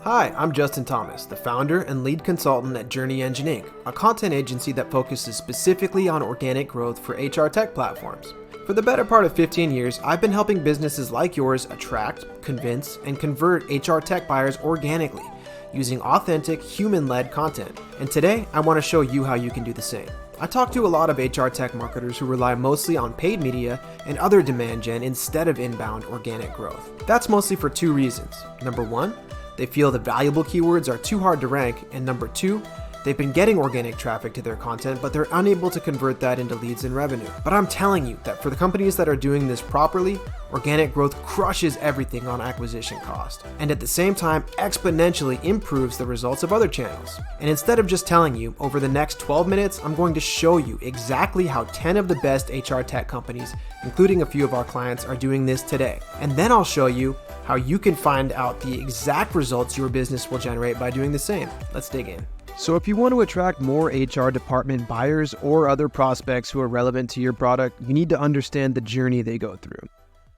Hi, I'm Justin Thomas, the founder and lead consultant at Journey Engine Inc., a content agency that focuses specifically on organic growth for HR tech platforms. For the better part of 15 years, I've been helping businesses like yours attract, convince, and convert HR tech buyers organically using authentic, human-led content. And today, I want to show you how you can do the same. I talk to a lot of HR tech marketers who rely mostly on paid media and other demand gen instead of inbound organic growth. That's mostly for two reasons. Number one, they feel the valuable keywords are too hard to rank, and number two, they've been getting organic traffic to their content, but they're unable to convert that into leads and revenue. But I'm telling you that for the companies that are doing this properly, organic growth crushes everything on acquisition cost, and at the same time exponentially improves the results of other channels. And instead of just telling you, over the next 12 minutes, I'm going to show you exactly how 10 of the best HR tech companies, including a few of our clients, are doing this today. And then I'll show you how you can find out the exact results your business will generate by doing the same. Let's dig in. So if you want to attract more HR department buyers or other prospects who are relevant to your product, you need to understand the journey they go through.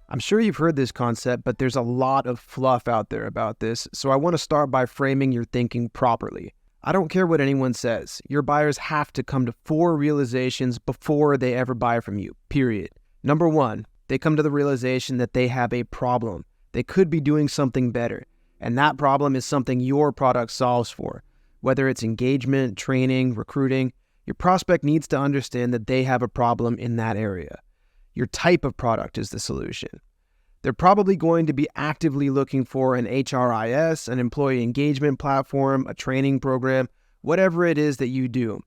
I'm sure you've heard this concept, but there's a lot of fluff out there about this, so I want to start by framing your thinking properly. I don't care what anyone says. Your buyers have to come to 4 realizations before they ever buy from you, period. Number 1, they come to the realization that they have a problem. They could be doing something better, and that problem is something your product solves for. Whether it's engagement, training, recruiting, your prospect needs to understand that they have a problem in that area. Your type of product is the solution. They're probably going to be actively looking for an HRIS, an employee engagement platform, a training program, whatever it is that you do.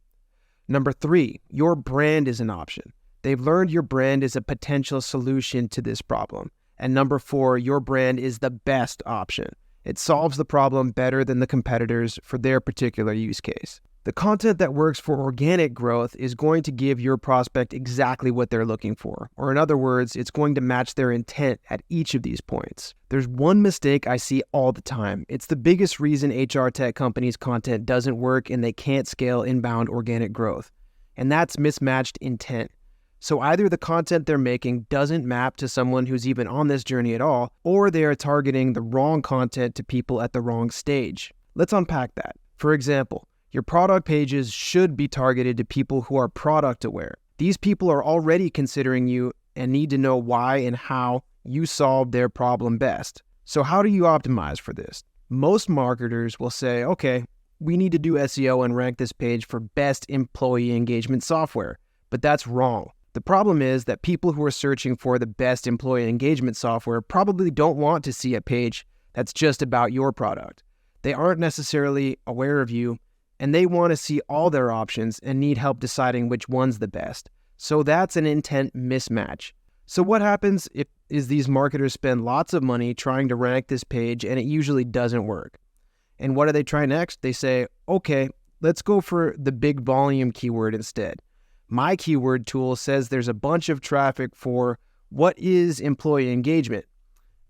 Number 3, your brand is an option. They've learned your brand is a potential solution to this problem. And number 4, your brand is the best option. It solves the problem better than the competitors for their particular use case. The content that works for organic growth is going to give your prospect exactly what they're looking for. Or in other words, it's going to match their intent at each of these points. There's one mistake I see all the time. It's the biggest reason HR tech companies' content doesn't work and they can't scale inbound organic growth. And that's mismatched intent. So either the content they're making doesn't map to someone who's even on this journey at all, or they are targeting the wrong content to people at the wrong stage. Let's unpack that. For example, your product pages should be targeted to people who are product aware. These people are already considering you and need to know why and how you solve their problem best. So how do you optimize for this? Most marketers will say, okay, we need to do SEO and rank this page for best employee engagement software, but that's wrong. The problem is that people who are searching for the best employee engagement software probably don't want to see a page that's just about your product. They aren't necessarily aware of you, and they want to see all their options and need help deciding which one's the best. So that's an intent mismatch. So what happens is these marketers spend lots of money trying to rank this page, and it usually doesn't work. And what do they try next? They say, okay, let's go for the big volume keyword instead. My keyword tool says there's a bunch of traffic for what is employee engagement,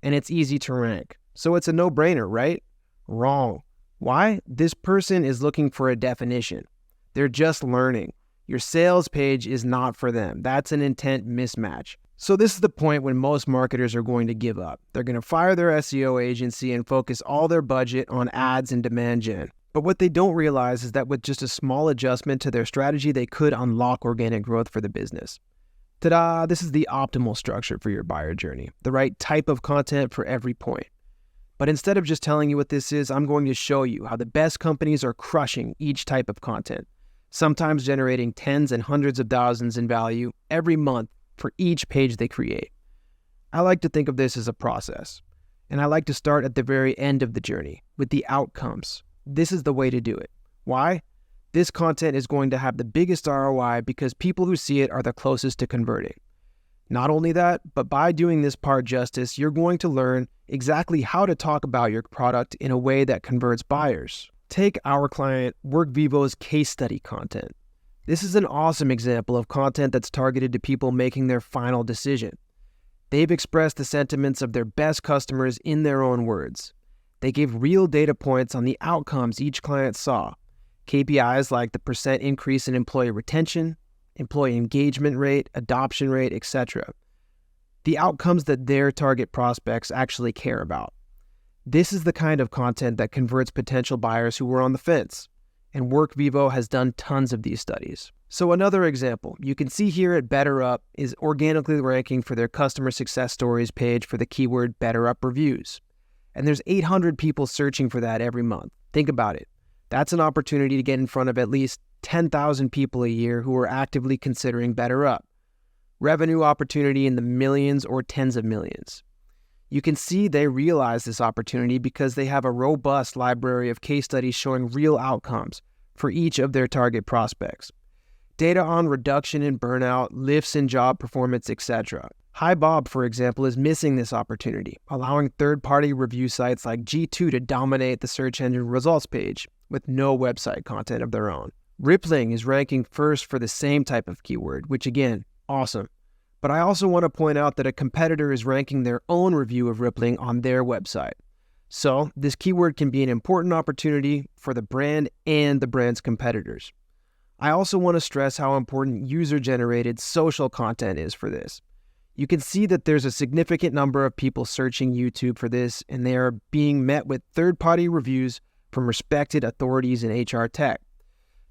and it's easy to rank. So it's a no-brainer, right? Wrong. Why? This person is looking for a definition. They're just learning. Your sales page is not for them. That's an intent mismatch. So this is the point when most marketers are going to give up. They're going to fire their SEO agency and focus all their budget on ads and demand gen. But what they don't realize is that with just a small adjustment to their strategy, they could unlock organic growth for the business. Ta-da! This is the optimal structure for your buyer journey, the right type of content for every point. But instead of just telling you what this is, I'm going to show you how the best companies are crushing each type of content, sometimes generating tens and hundreds of thousands in value every month for each page they create. I like to think of this as a process, and I like to start at the very end of the journey with the outcomes. This is the way to do it. Why? This content is going to have the biggest ROI because people who see it are the closest to converting. Not only that, but by doing this part justice, you're going to learn exactly how to talk about your product in a way that converts buyers. Take our client WorkVivo's case study content. This is an awesome example of content that's targeted to people making their final decision. They've expressed the sentiments of their best customers in their own words. They gave real data points on the outcomes each client saw, KPIs like the % increase in employee retention, employee engagement rate, adoption rate, etc. The outcomes that their target prospects actually care about. This is the kind of content that converts potential buyers who were on the fence, and WorkVivo has done tons of these studies. So another example, you can see here at BetterUp is organically ranking for their customer success stories page for the keyword BetterUp reviews. And there's 800 people searching for that every month. Think about it. That's an opportunity to get in front of at least 10,000 people a year who are actively considering BetterUp. Revenue opportunity in the millions or tens of millions. You can see they realize this opportunity because they have a robust library of case studies showing real outcomes for each of their target prospects. Data on reduction in burnout, lifts in job performance, etc. HiBob, for example, is missing this opportunity, allowing third-party review sites like G2 to dominate the search engine results page with no website content of their own. Rippling is ranking first for the same type of keyword, which again, awesome. But I also want to point out that a competitor is ranking their own review of Rippling on their website. So this keyword can be an important opportunity for the brand and the brand's competitors. I also want to stress how important user-generated social content is for this. You can see that there's a significant number of people searching YouTube for this, and they are being met with third-party reviews from respected authorities in HR tech.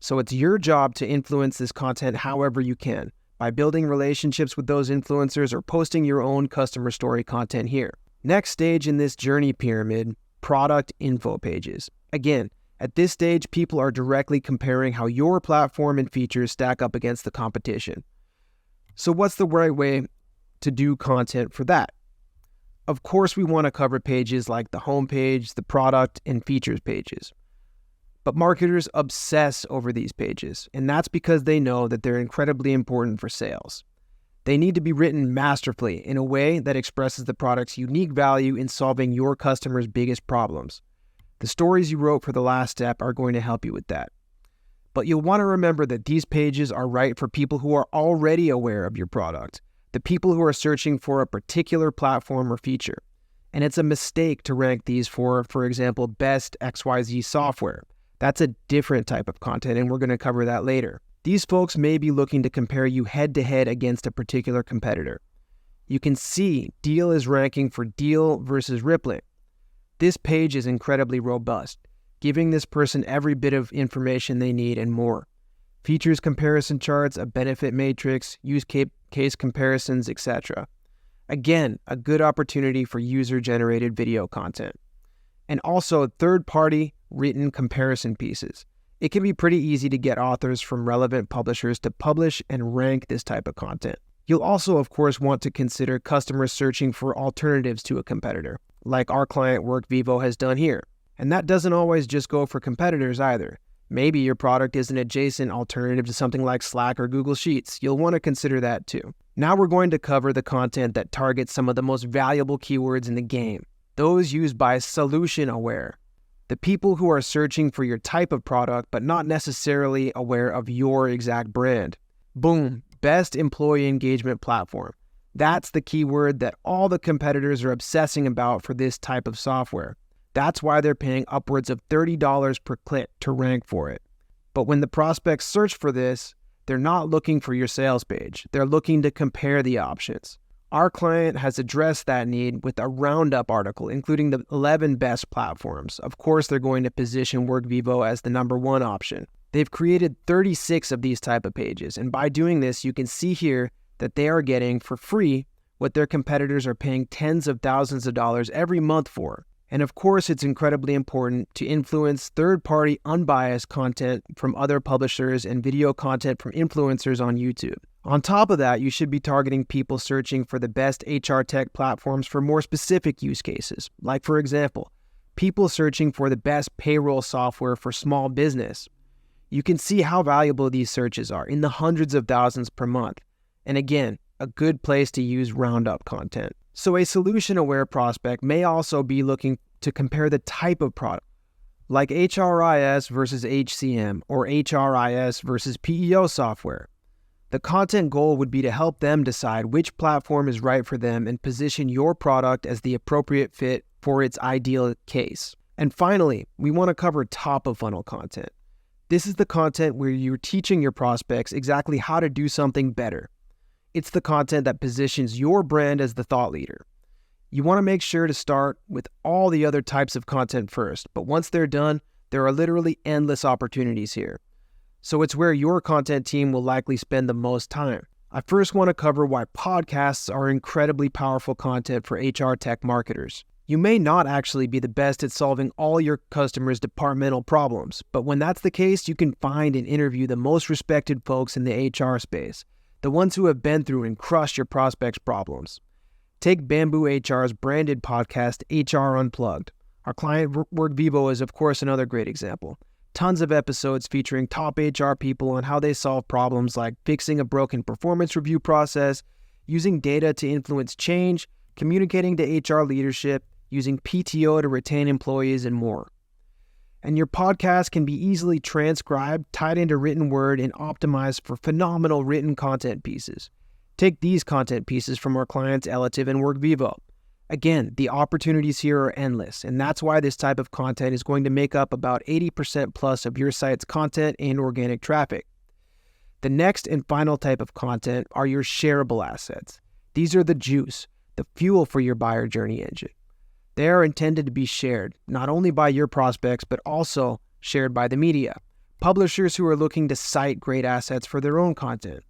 So it's your job to influence this content however you can, by building relationships with those influencers or posting your own customer story content here. Next stage in this journey pyramid, product info pages. Again, at this stage, people are directly comparing how your platform and features stack up against the competition. So what's the right way to do content for that? Of course, we want to cover pages like the homepage, the product, and features pages. But marketers obsess over these pages, and that's because they know that they're incredibly important for sales. They need to be written masterfully in a way that expresses the product's unique value in solving your customers' biggest problems. The stories you wrote for the last step are going to help you with that. But you'll want to remember that these pages are right for people who are already aware of your product, the people who are searching for a particular platform or feature. And it's a mistake to rank these for example, best XYZ software. That's a different type of content, and we're going to cover that later. These folks may be looking to compare you head-to-head against a particular competitor. You can see Deal is ranking for Deal versus Rippling. This page is incredibly robust, giving this person every bit of information they need and more. Features comparison charts, a benefit matrix, use case comparisons, etc. Again, a good opportunity for user-generated video content. And also third-party written comparison pieces. It can be pretty easy to get authors from relevant publishers to publish and rank this type of content. You'll also, of course, want to consider customers searching for alternatives to a competitor, like our client WorkVivo has done here. And that doesn't always just go for competitors either. Maybe your product is an adjacent alternative to something like Slack or Google Sheets. You'll want to consider that too. Now we're going to cover the content that targets some of the most valuable keywords in the game, those used by solution-aware. The people who are searching for your type of product, but not necessarily aware of your exact brand. Boom, best employee engagement platform. That's the keyword that all the competitors are obsessing about for this type of software. That's why they're paying upwards of $30 per click to rank for it. But when the prospects search for this, they're not looking for your sales page. They're looking to compare the options. Our client has addressed that need with a roundup article, including the 11 best platforms. Of course, they're going to position WorkVivo as the number one option. They've created 36 of these type of pages, and by doing this, you can see here that they are getting for free what their competitors are paying tens of thousands of dollars every month for. And of course, it's incredibly important to influence third-party unbiased content from other publishers and video content from influencers on YouTube. On top of that, you should be targeting people searching for the best HR tech platforms for more specific use cases. Like, for example, people searching for the best payroll software for small business. You can see how valuable these searches are, in the hundreds of thousands per month. And again, a good place to use roundup content. So a solution-aware prospect may also be looking to compare the type of product, like HRIS versus HCM or HRIS versus PEO software. The content goal would be to help them decide which platform is right for them and position your product as the appropriate fit for its ideal case. And finally, we want to cover top-of-funnel content. This is the content where you're teaching your prospects exactly how to do something better. It's the content that positions your brand as the thought leader. You want to make sure to start with all the other types of content first, but once they're done, there are literally endless opportunities here. So it's where your content team will likely spend the most time. I first want to cover why podcasts are incredibly powerful content for HR tech marketers. You may not actually be the best at solving all your customers' departmental problems, but when that's the case, you can find and interview the most respected folks in the HR space, the ones who have been through and crushed your prospects' problems. Take Bamboo HR's branded podcast, HR Unplugged. Our client WorkVivo is, of course, another great example. Tons of episodes featuring top HR people on how they solve problems like fixing a broken performance review process, using data to influence change, communicating to HR leadership, using PTO to retain employees, and more. And your podcast can be easily transcribed, tied into written word, and optimized for phenomenal written content pieces. Take these content pieces from our clients Elative and WorkVivo. Again, the opportunities here are endless, and that's why this type of content is going to make up about 80% plus of your site's content and organic traffic. The next and final type of content are your shareable assets. These are the juice, the fuel for your buyer journey engine. They are intended to be shared, not only by your prospects, but also shared by the media, publishers who are looking to cite great assets for their own content.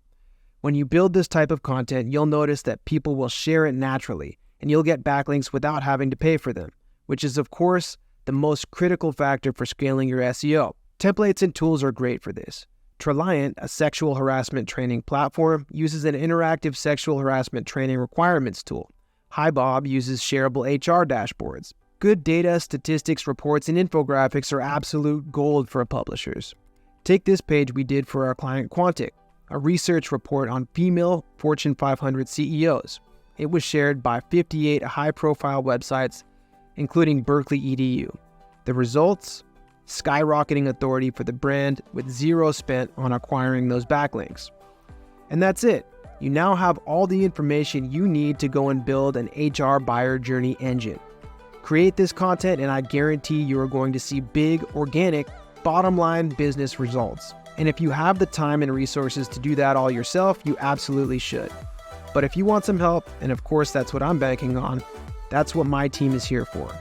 When you build this type of content, you'll notice that people will share it naturally, and you'll get backlinks without having to pay for them, which is, of course, the most critical factor for scaling your SEO. Templates and tools are great for this. Treliant, a sexual harassment training platform, uses an interactive sexual harassment training requirements tool. HiBob uses shareable HR dashboards. Good data, statistics, reports, and infographics are absolute gold for publishers. Take this page we did for our client Quantic, a research report on female Fortune 500 CEOs. It was shared by 58 high-profile websites, including Berkeley EDU. The results? Skyrocketing authority for the brand with zero spent on acquiring those backlinks. And that's it. You now have all the information you need to go and build an HR buyer journey engine. Create this content and I guarantee you are going to see big, organic, bottom-line business results. And if you have the time and resources to do that all yourself, you absolutely should. But if you want some help, and of course that's what I'm banking on, that's what my team is here for.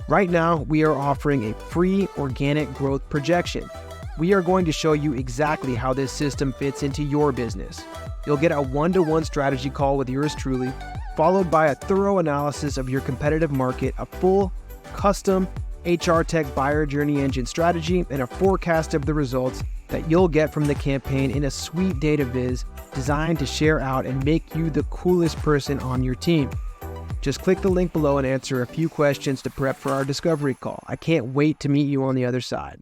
Right now, we are offering a free organic growth projection. We are going to show you exactly how this system fits into your business. You'll get a one-to-one strategy call with yours truly, followed by a thorough analysis of your competitive market, a full, custom HR tech buyer journey engine strategy, and a forecast of the results that you'll get from the campaign in a sweet data viz designed to share out and make you the coolest person on your team. Just click the link below and answer a few questions to prep for our discovery call. I can't wait to meet you on the other side.